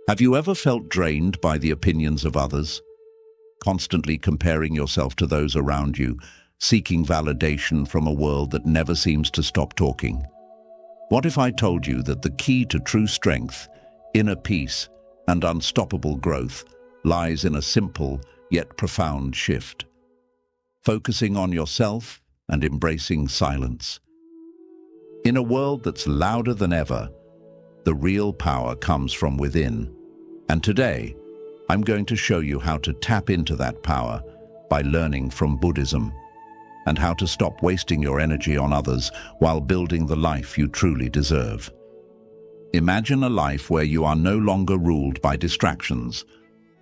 Have you ever felt drained by the opinions of others? Constantly comparing yourself to those around you, seeking validation from a world that never seems to stop talking? What if I told you that the key to true strength, inner peace, and unstoppable growth lies in a simple yet profound shift? Focusing on yourself and embracing silence. In a world that's louder than ever, the real power comes from within. And today, I'm going to show you how to tap into that power by learning from Buddhism, and how to stop wasting your energy on others while building the life you truly deserve. Imagine a life where you are no longer ruled by distractions,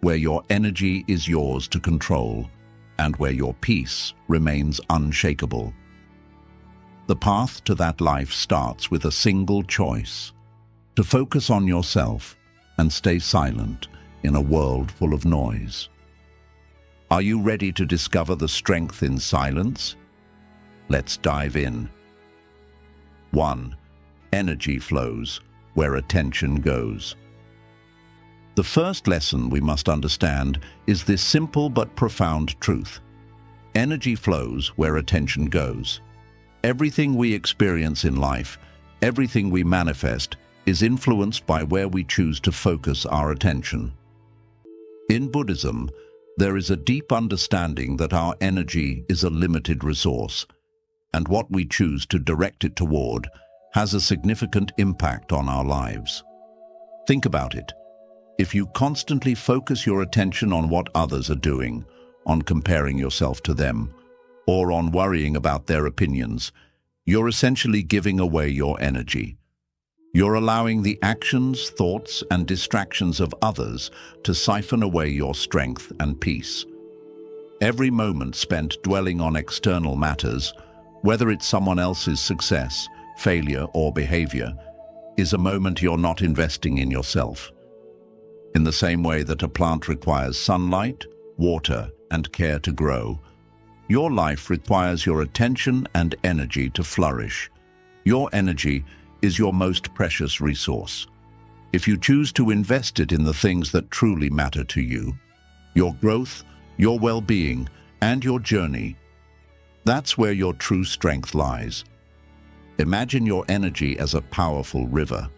where your energy is yours to control, and where your peace remains unshakable. The path to that life starts with a single choice: to focus on yourself and stay silent in a world full of noise. Are you ready to discover the strength in silence? Let's dive in. 1. Energy flows where attention goes. The first lesson we must understand is this simple but profound truth. Energy flows where attention goes. Everything we experience in life, everything we manifest, is influenced by where we choose to focus our attention. In Buddhism, there is a deep understanding that our energy is a limited resource, and what we choose to direct it toward has a significant impact on our lives. Think about it. If you constantly focus your attention on what others are doing, on comparing yourself to them, or on worrying about their opinions, you're essentially giving away your energy. You're allowing the actions, thoughts, and distractions of others to siphon away your strength and peace. Every moment spent dwelling on external matters, whether it's someone else's success, failure, or behavior, is a moment you're not investing in yourself. In the same way that a plant requires sunlight, water, and care to grow, your life requires your attention and energy to flourish. Your energy is your most precious resource. If you choose to invest it in the things that truly matter to you, your growth, your well-being, and your journey, that's where your true strength lies. Imagine your energy as a powerful river.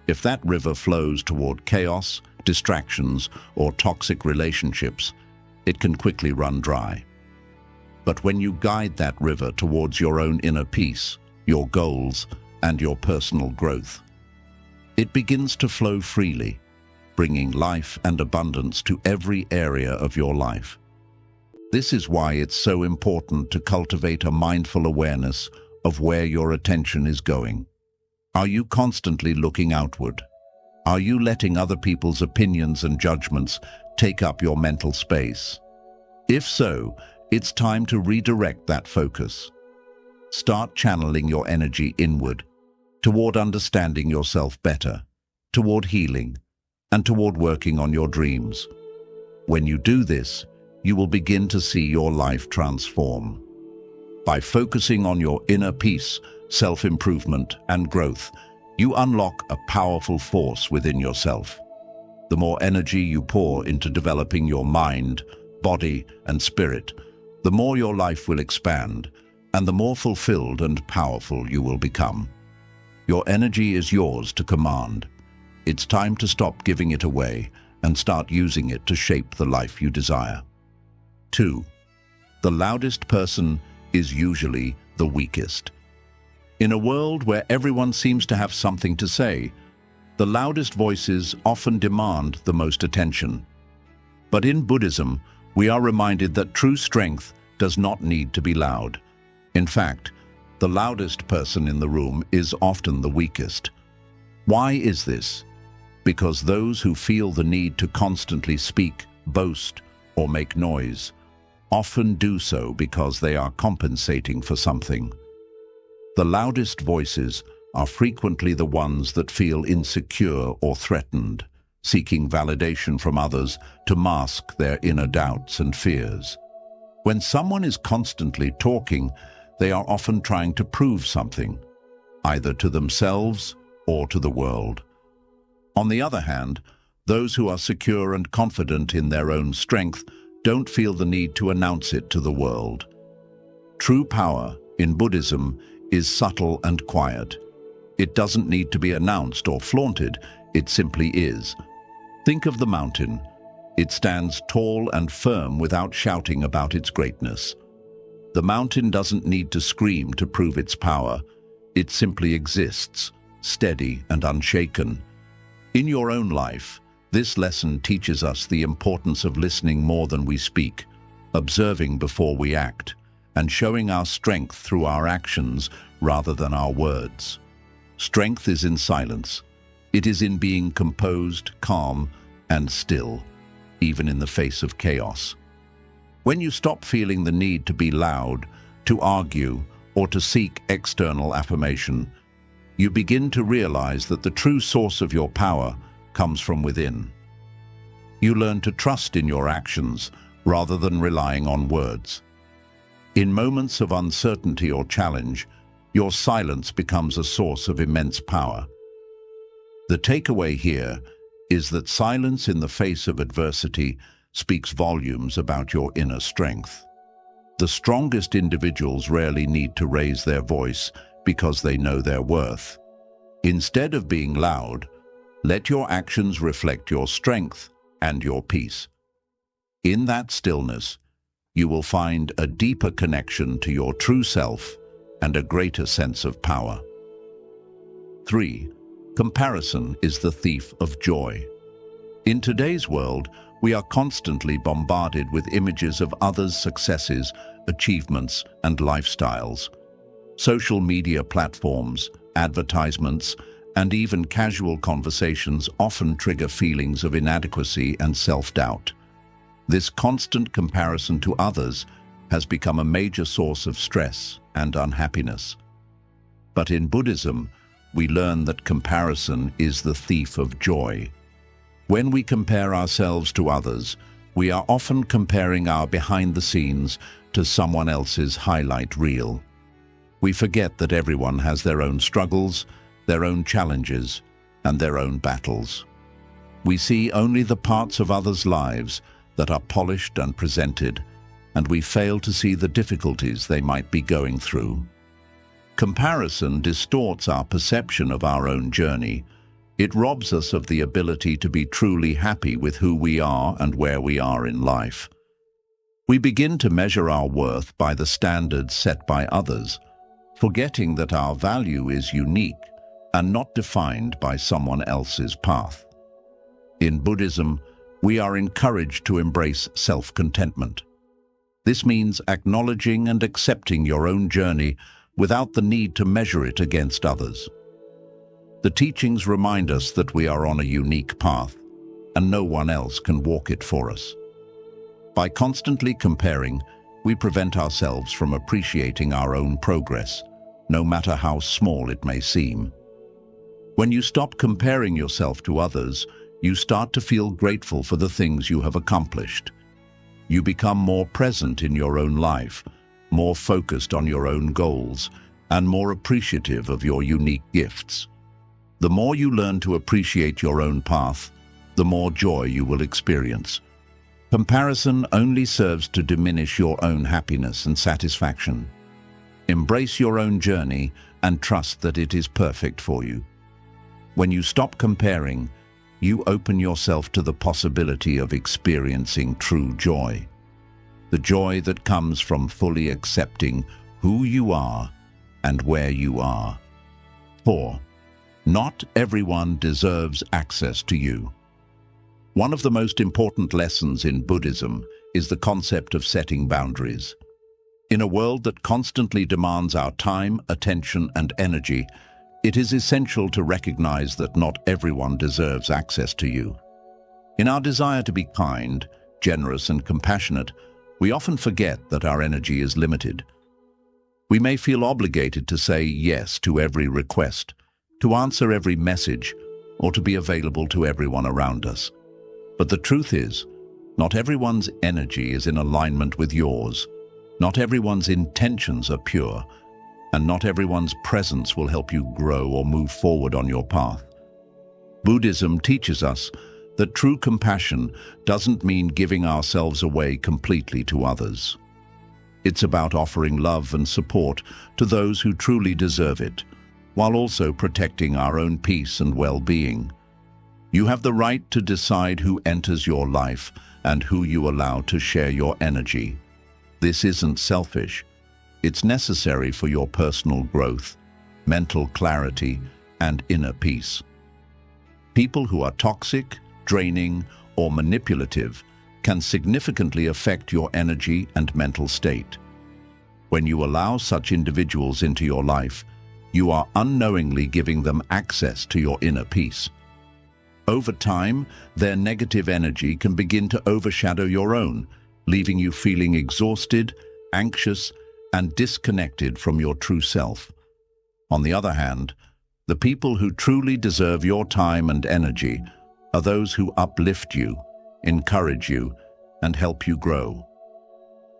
If that river flows toward chaos, distractions, or toxic relationships, it can quickly run dry. But when you guide that river towards your own inner peace, your goals, and your personal growth, it begins to flow freely, bringing life and abundance to every area of your life. This is why it's so important to cultivate a mindful awareness of where your attention is going. Are you constantly looking outward? Are you letting other people's opinions and judgments take up your mental space? If so, it's time to redirect that focus. Start channeling your energy inward, toward understanding yourself better, toward healing, and toward working on your dreams. When you do this, you will begin to see your life transform. By focusing on your inner peace, self-improvement, and growth, you unlock a powerful force within yourself. The more energy you pour into developing your mind, body, and spirit, the more your life will expand, and the more fulfilled and powerful you will become. Your energy is yours to command. It's time to stop giving it away and start using it to shape the life you desire. 2. The loudest person is usually the weakest. In a world where everyone seems to have something to say, the loudest voices often demand the most attention. But in Buddhism, we are reminded that true strength does not need to be loud. In fact, the loudest person in the room is often the weakest. Why is this? Because those who feel the need to constantly speak, boast, or make noise often do so because they are compensating for something. The loudest voices are frequently the ones that feel insecure or threatened, seeking validation from others to mask their inner doubts and fears. When someone is constantly talking, they are often trying to prove something, either to themselves or to the world. On the other hand, Those who are secure and confident in their own strength don't feel the need to announce it to the world. True power, in Buddhism, is subtle and quiet. It doesn't need to be announced or flaunted, it simply is. Think of the mountain. It stands tall and firm without shouting about its greatness. The mountain doesn't need to scream to prove its power. It simply exists, steady and unshaken. In your own life, this lesson teaches us the importance of listening more than we speak, observing before we act, and showing our strength through our actions rather than our words. Strength is in silence. It is in being composed, calm, and still, even in the face of chaos. When you stop feeling the need to be loud, to argue, or to seek external affirmation, you begin to realize that the true source of your power comes from within. You learn to trust in your actions rather than relying on words. In moments of uncertainty or challenge, your silence becomes a source of immense power. The takeaway here is that silence in the face of adversity speaks volumes about your inner strength. The strongest individuals rarely need to raise their voice because they know their worth. Instead of being loud, let your actions reflect your strength and your peace. In that stillness, you will find a deeper connection to your true self and a greater sense of power. 3. Comparison is the thief of joy. In today's world, we are constantly bombarded with images of others' successes, achievements, and lifestyles. Social media platforms, advertisements, and even casual conversations often trigger feelings of inadequacy and self-doubt. This constant comparison to others has become a major source of stress and unhappiness. But in Buddhism, we learn that comparison is the thief of joy. When we compare ourselves to others, we are often comparing our behind the scenes to someone else's highlight reel. We forget that everyone has their own struggles, their own challenges, and their own battles. We see only the parts of others' lives that are polished and presented, and we fail to see the difficulties they might be going through. Comparison distorts our perception of our own journey. It robs us of the ability to be truly happy with who we are and where we are in life. We begin to measure our worth by the standards set by others, forgetting that our value is unique and not defined by someone else's path. In Buddhism, we are encouraged to embrace self-contentment. This means acknowledging and accepting your own journey without the need to measure it against others. The teachings remind us that we are on a unique path, and no one else can walk it for us. By constantly comparing, we prevent ourselves from appreciating our own progress, no matter how small it may seem. When you stop comparing yourself to others, you start to feel grateful for the things you have accomplished. You become more present in your own life, more focused on your own goals, and more appreciative of your unique gifts. The more you learn to appreciate your own path, the more joy you will experience. Comparison only serves to diminish your own happiness and satisfaction. Embrace your own journey and trust that it is perfect for you. When you stop comparing, you open yourself to the possibility of experiencing true joy. The joy that comes from fully accepting who you are and where you are. 4. Not everyone deserves access to you. One of the most important lessons in Buddhism is the concept of setting boundaries. In a world that constantly demands our time, attention, and energy, it is essential to recognize that not everyone deserves access to you. In our desire to be kind, generous, and compassionate, we often forget that our energy is limited. We may feel obligated to say yes to every request, to answer every message, or to be available to everyone around us. But the truth is, not everyone's energy is in alignment with yours. Not everyone's intentions are pure, and not everyone's presence will help you grow or move forward on your path. Buddhism teaches us that true compassion doesn't mean giving ourselves away completely to others. It's about offering love and support to those who truly deserve it, while also protecting our own peace and well-being. You have the right to decide who enters your life and who you allow to share your energy. This isn't selfish. It's necessary for your personal growth, mental clarity, and inner peace. People who are toxic, draining, or manipulative can significantly affect your energy and mental state. When you allow such individuals into your life, you are unknowingly giving them access to your inner peace. Over time, their negative energy can begin to overshadow your own, leaving you feeling exhausted, anxious, and disconnected from your true self. On the other hand, the people who truly deserve your time and energy are those who uplift you, encourage you, and help you grow.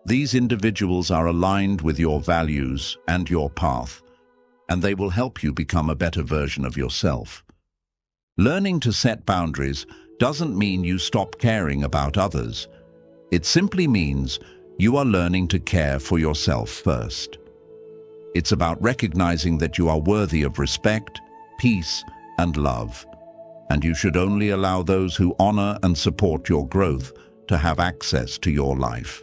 These individuals are aligned with your values and your path, and they will help you become a better version of yourself. Learning to set boundaries doesn't mean you stop caring about others. It simply means you are learning to care for yourself first. It's about recognizing that you are worthy of respect, peace, and love, and you should only allow those who honor and support your growth to have access to your life.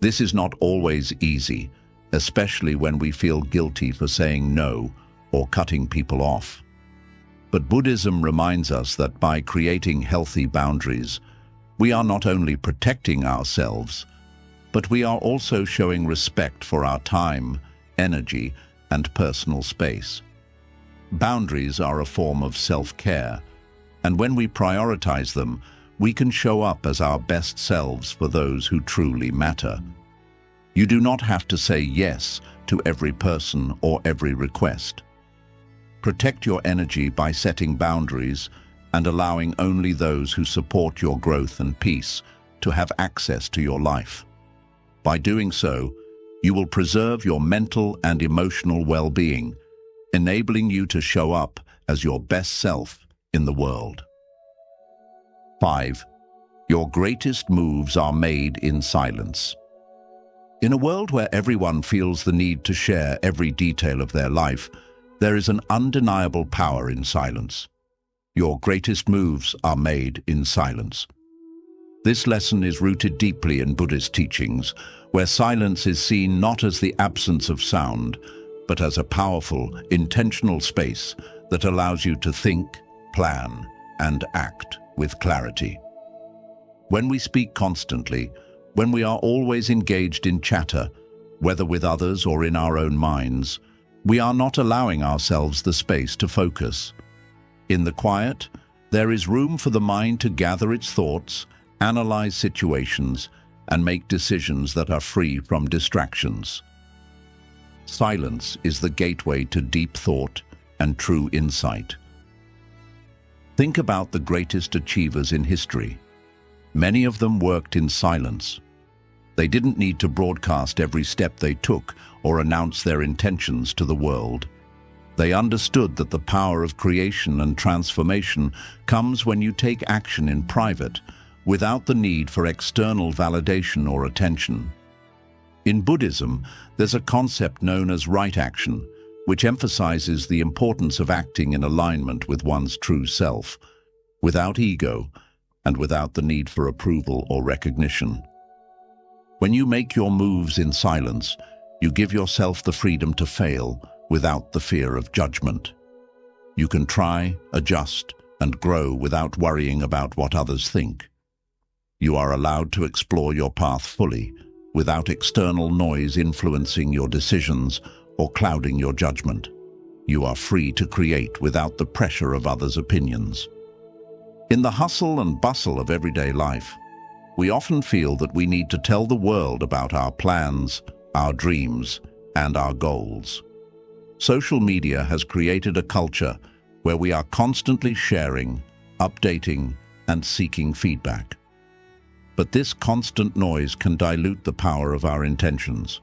This is not always easy, especially when we feel guilty for saying no or cutting people off. But Buddhism reminds us that by creating healthy boundaries, we are not only protecting ourselves, but we are also showing respect for our time, energy, and personal space. Boundaries are a form of self-care, and when we prioritize them, we can show up as our best selves for those who truly matter. You do not have to say yes to every person or every request. Protect your energy by setting boundaries and allowing only those who support your growth and peace to have access to your life. By doing so, you will preserve your mental and emotional well-being, enabling you to show up as your best self in the world. 5. Your greatest moves are made in silence. In a world where everyone feels the need to share every detail of their life, there is an undeniable power in silence. Your greatest moves are made in silence. This lesson is rooted deeply in Buddhist teachings, where silence is seen not as the absence of sound, but as a powerful, intentional space that allows you to think, plan, and act with clarity. When we speak constantly, when we are always engaged in chatter, whether with others or in our own minds, we are not allowing ourselves the space to focus. In the quiet, there is room for the mind to gather its thoughts, analyze situations, and make decisions that are free from distractions. Silence is the gateway to deep thought and true insight. Think about the greatest achievers in history. Many of them worked in silence. They didn't need to broadcast every step they took or announce their intentions to the world. They understood that the power of creation and transformation comes when you take action in private, without the need for external validation or attention. In Buddhism, there's a concept known as right action, which emphasizes the importance of acting in alignment with one's true self, without ego and without the need for approval or recognition. When you make your moves in silence, you give yourself the freedom to fail without the fear of judgment. You can try, adjust, and grow without worrying about what others think. You are allowed to explore your path fully, without external noise influencing your decisions or clouding your judgment. You are free to create without the pressure of others' opinions. In the hustle and bustle of everyday life, we often feel that we need to tell the world about our plans, our dreams, and our goals. Social media has created a culture where we are constantly sharing, updating, and seeking feedback. But this constant noise can dilute the power of our intentions.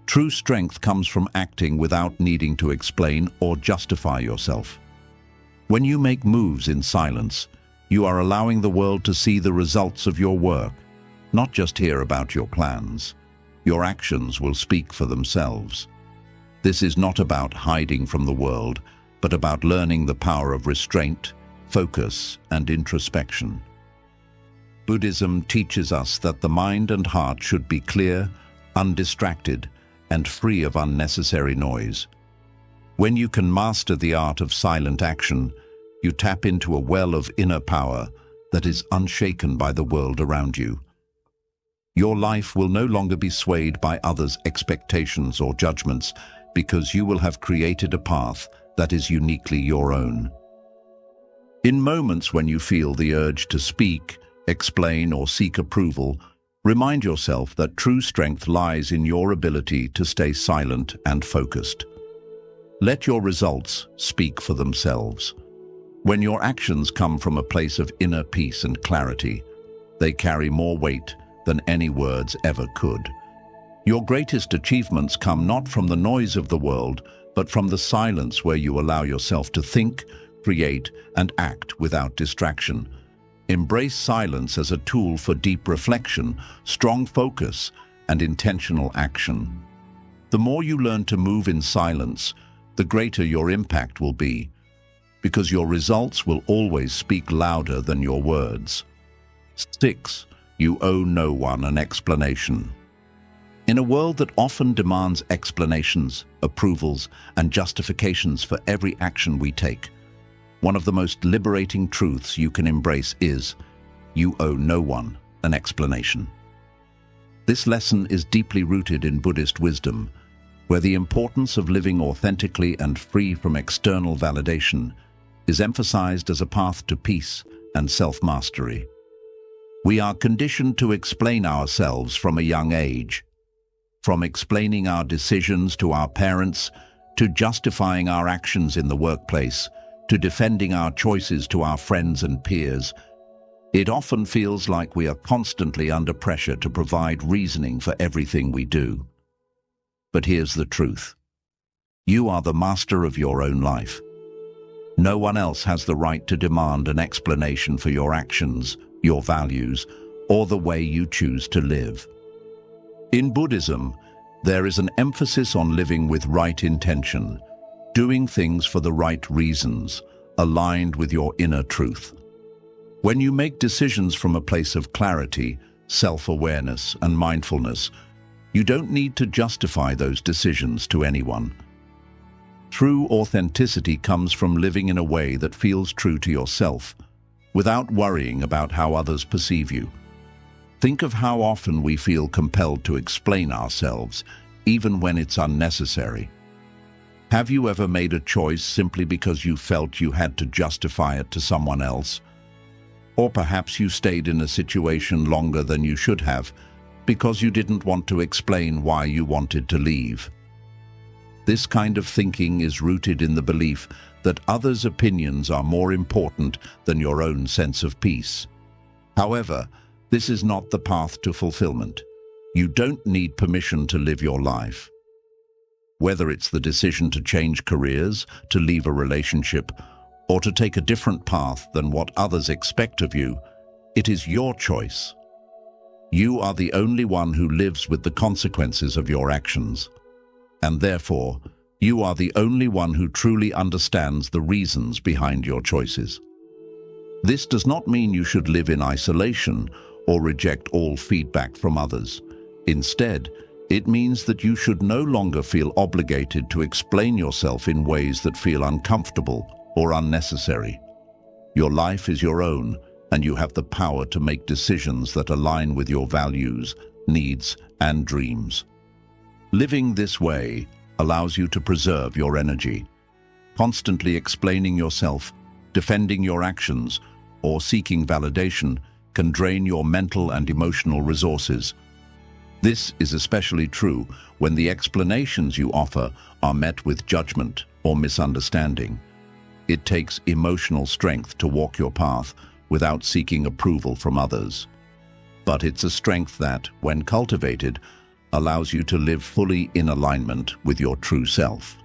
True strength comes from acting without needing to explain or justify yourself. When you make moves in silence, You are allowing the world to see the results of your work, not just hear about your plans. Your actions will speak for themselves. This is not about hiding from the world, but about learning the power of restraint, focus, and introspection. Buddhism teaches us that the mind and heart should be clear, undistracted, and free of unnecessary noise. When you can master the art of silent action, you tap into a well of inner power that is unshaken by the world around you. Your life will no longer be swayed by others' expectations or judgments, because you will have created a path that is uniquely your own. In moments when you feel the urge to speak, explain, or seek approval, remind yourself that true strength lies in your ability to stay silent and focused. Let your results speak for themselves. When your actions come from a place of inner peace and clarity, they carry more weight than any words ever could. Your greatest achievements come not from the noise of the world, but from the silence where you allow yourself to think, create, and act without distraction. Embrace silence as a tool for deep reflection, strong focus, and intentional action. The more you learn to move in silence, the greater your impact will be, because your results will always speak louder than your words. 6. You owe no one an explanation. In a world that often demands explanations, approvals, and justifications for every action we take, one of the most liberating truths you can embrace is, you owe no one an explanation. This lesson is deeply rooted in Buddhist wisdom, where the importance of living authentically and free from external validation is emphasized as a path to peace and self-mastery. We are conditioned to explain ourselves from a young age, from explaining our decisions to our parents, to justifying our actions in the workplace, to defending our choices to our friends and peers. It often feels like we are constantly under pressure to provide reasoning for everything we do. But here's the truth. You are the master of your own life. No one else has the right to demand an explanation for your actions, your values, or the way you choose to live. In Buddhism, there is an emphasis on living with right intention, doing things for the right reasons, aligned with your inner truth. When you make decisions from a place of clarity, self-awareness, and mindfulness, you don't need to justify those decisions to anyone. True authenticity comes from living in a way that feels true to yourself, without worrying about how others perceive you. Think of how often we feel compelled to explain ourselves, even when it's unnecessary. Have you ever made a choice simply because you felt you had to justify it to someone else? Or perhaps you stayed in a situation longer than you should have, because you didn't want to explain why you wanted to leave. This kind of thinking is rooted in the belief that others' opinions are more important than your own sense of peace. However, this is not the path to fulfillment. You don't need permission to live your life. Whether it's the decision to change careers, to leave a relationship, or to take a different path than what others expect of you, it is your choice. You are the only one who lives with the consequences of your actions. And therefore, you are the only one who truly understands the reasons behind your choices. This does not mean you should live in isolation or reject all feedback from others. Instead, it means that you should no longer feel obligated to explain yourself in ways that feel uncomfortable or unnecessary. Your life is your own, and you have the power to make decisions that align with your values, needs, and dreams. Living this way allows you to preserve your energy. Constantly explaining yourself, defending your actions, or seeking validation can drain your mental and emotional resources. This is especially true when the explanations you offer are met with judgment or misunderstanding. It takes emotional strength to walk your path without seeking approval from others. But it's a strength that, when cultivated, allows you to live fully in alignment with your true self.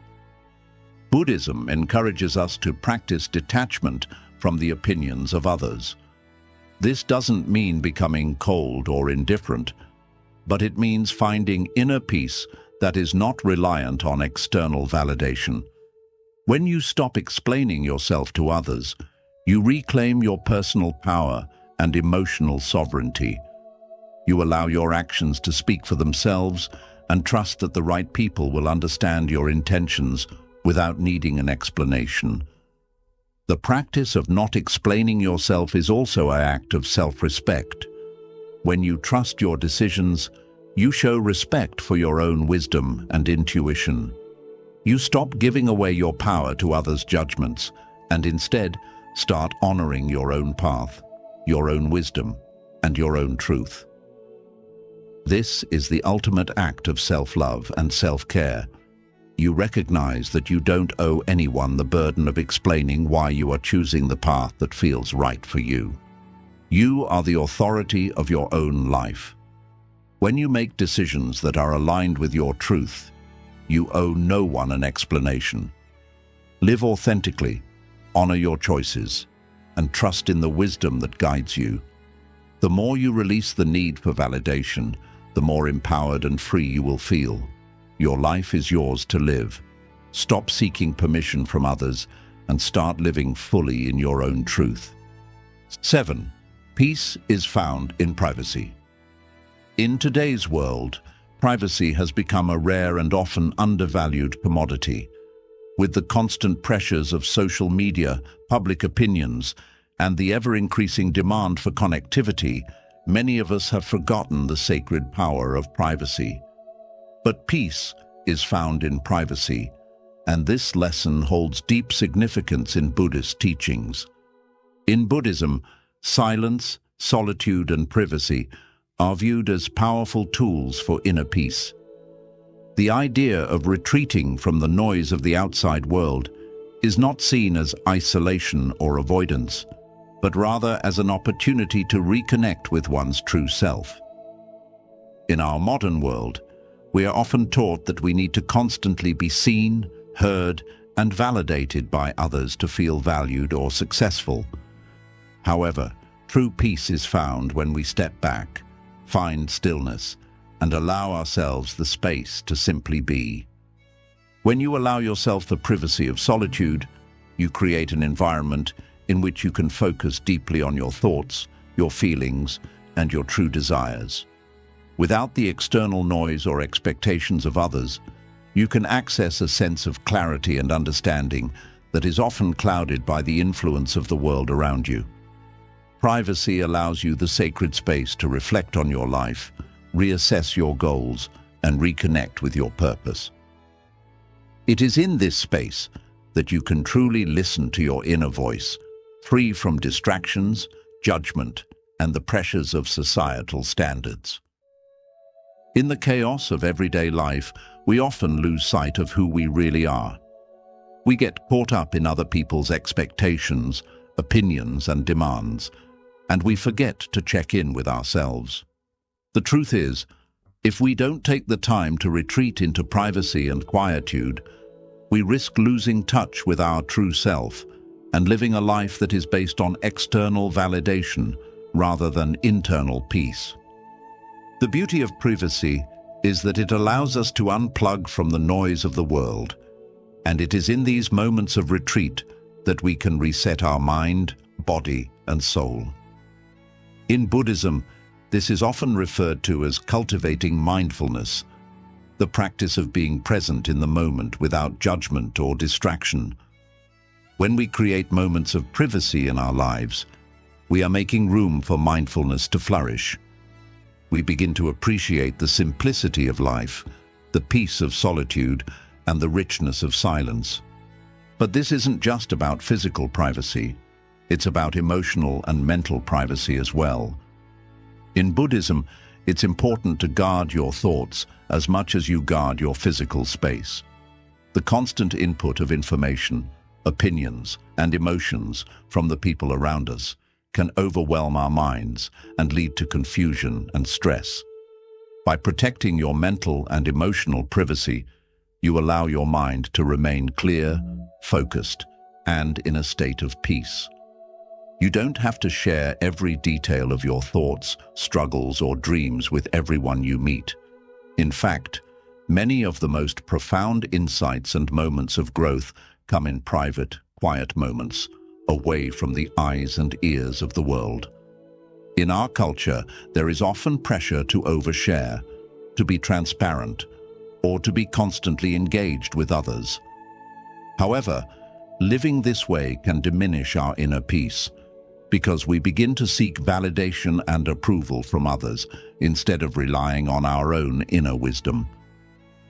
Buddhism encourages us to practice detachment from the opinions of others. This doesn't mean becoming cold or indifferent, but it means finding inner peace that is not reliant on external validation. When you stop explaining yourself to others, you reclaim your personal power and emotional sovereignty. You allow your actions to speak for themselves and trust that the right people will understand your intentions without needing an explanation. The practice of not explaining yourself is also an act of self-respect. When you trust your decisions, you show respect for your own wisdom and intuition. You stop giving away your power to others' judgments and instead start honoring your own path, your own wisdom, and your own truth. This is the ultimate act of self-love and self-care. You recognize that you don't owe anyone the burden of explaining why you are choosing the path that feels right for you. You are the authority of your own life. When you make decisions that are aligned with your truth, you owe no one an explanation. Live authentically, honor your choices, and trust in the wisdom that guides you. The more you release the need for validation, the more empowered and free you will feel. Your life is yours to live. Stop seeking permission from others and start living fully in your own truth. 7. Peace is found in privacy. In today's world, privacy has become a rare and often undervalued commodity. With the constant pressures of social media, public opinions, and the ever-increasing demand for connectivity, many of us have forgotten the sacred power of privacy. But peace is found in privacy, and this lesson holds deep significance in Buddhist teachings. In Buddhism, silence, solitude, and privacy are viewed as powerful tools for inner peace. The idea of retreating from the noise of the outside world is not seen as isolation or avoidance, but rather as an opportunity to reconnect with one's true self. In our modern world, we are often taught that we need to constantly be seen, heard, and validated by others to feel valued or successful. However, true peace is found when we step back, find stillness, and allow ourselves the space to simply be. When you allow yourself the privacy of solitude, you create an environment in which you can focus deeply on your thoughts, your feelings, and your true desires. Without the external noise or expectations of others, you can access a sense of clarity and understanding that is often clouded by the influence of the world around you. Privacy allows you the sacred space to reflect on your life, reassess your goals, and reconnect with your purpose. It is in this space that you can truly listen to your inner voice, free from distractions, judgment, and the pressures of societal standards. In the chaos of everyday life, we often lose sight of who we really are. We get caught up in other people's expectations, opinions, and demands, and we forget to check in with ourselves. The truth is, if we don't take the time to retreat into privacy and quietude, we risk losing touch with our true self and living a life that is based on external validation rather than internal peace. The beauty of privacy is that it allows us to unplug from the noise of the world, and it is in these moments of retreat that we can reset our mind, body, and soul. In Buddhism, this is often referred to as cultivating mindfulness, the practice of being present in the moment without judgment or distraction. When we create moments of privacy in our lives, we are making room for mindfulness to flourish. We begin to appreciate the simplicity of life, the peace of solitude, and the richness of silence. But this isn't just about physical privacy. It's about emotional and mental privacy as well. In Buddhism, it's important to guard your thoughts as much as you guard your physical space. The constant input of information, opinions, and emotions from the people around us can overwhelm our minds and lead to confusion and stress. By protecting your mental and emotional privacy, you allow your mind to remain clear, focused, and in a state of peace. You don't have to share every detail of your thoughts, struggles, or dreams with everyone you meet. In fact, many of the most profound insights and moments of growth come in private, quiet moments, away from the eyes and ears of the world. In our culture, there is often pressure to overshare, to be transparent, or to be constantly engaged with others. However, living this way can diminish our inner peace, because we begin to seek validation and approval from others instead of relying on our own inner wisdom.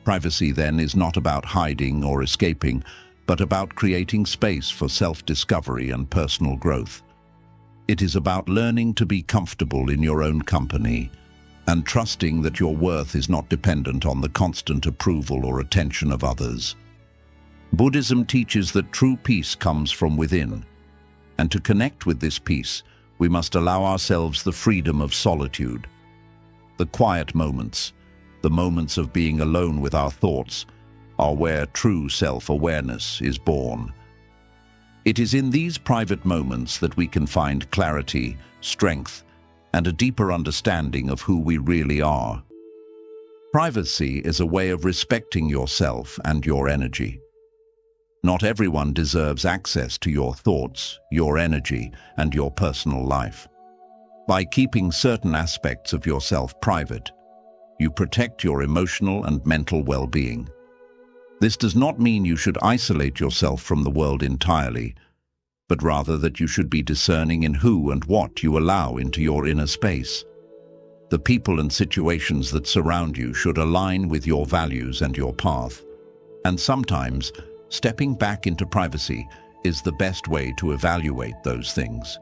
Privacy, then, is not about hiding or escaping, but about creating space for self-discovery and personal growth. It is about learning to be comfortable in your own company and trusting that your worth is not dependent on the constant approval or attention of others. Buddhism teaches that true peace comes from within, and to connect with this peace, we must allow ourselves the freedom of solitude. The quiet moments, the moments of being alone with our thoughts, are where true self-awareness is born. It is in these private moments that we can find clarity, strength, and a deeper understanding of who we really are. Privacy is a way of respecting yourself and your energy. Not everyone deserves access to your thoughts, your energy, and your personal life. By keeping certain aspects of yourself private, you protect your emotional and mental well-being. This does not mean you should isolate yourself from the world entirely, but rather that you should be discerning in who and what you allow into your inner space. The people and situations that surround you should align with your values and your path. And sometimes, stepping back into privacy is the best way to evaluate those things.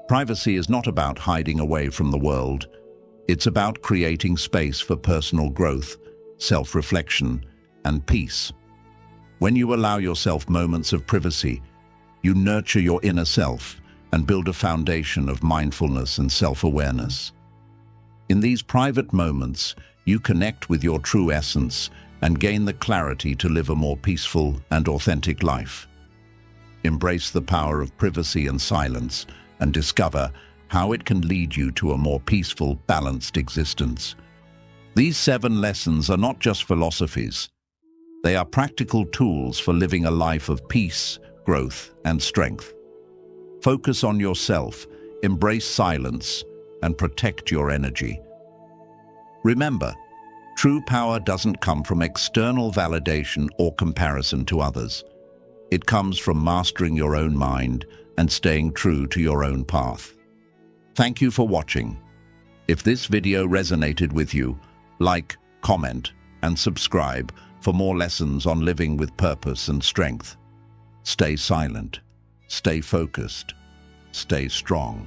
Privacy is not about hiding away from the world. It's about creating space for personal growth, self-reflection, and peace. When you allow yourself moments of privacy, you nurture your inner self and build a foundation of mindfulness and self-awareness. In these private moments, you connect with your true essence and gain the clarity to live a more peaceful and authentic life. Embrace the power of privacy and silence and discover how it can lead you to a more peaceful, balanced existence. These 7 lessons are not just philosophies. They are practical tools for living a life of peace, growth, and strength. Focus on yourself, embrace silence, and protect your energy. Remember, true power doesn't come from external validation or comparison to others. It comes from mastering your own mind and staying true to your own path. Thank you for watching. If this video resonated with you, like, comment, and subscribe for more lessons on living with purpose and strength. Stay silent, stay focused, stay strong.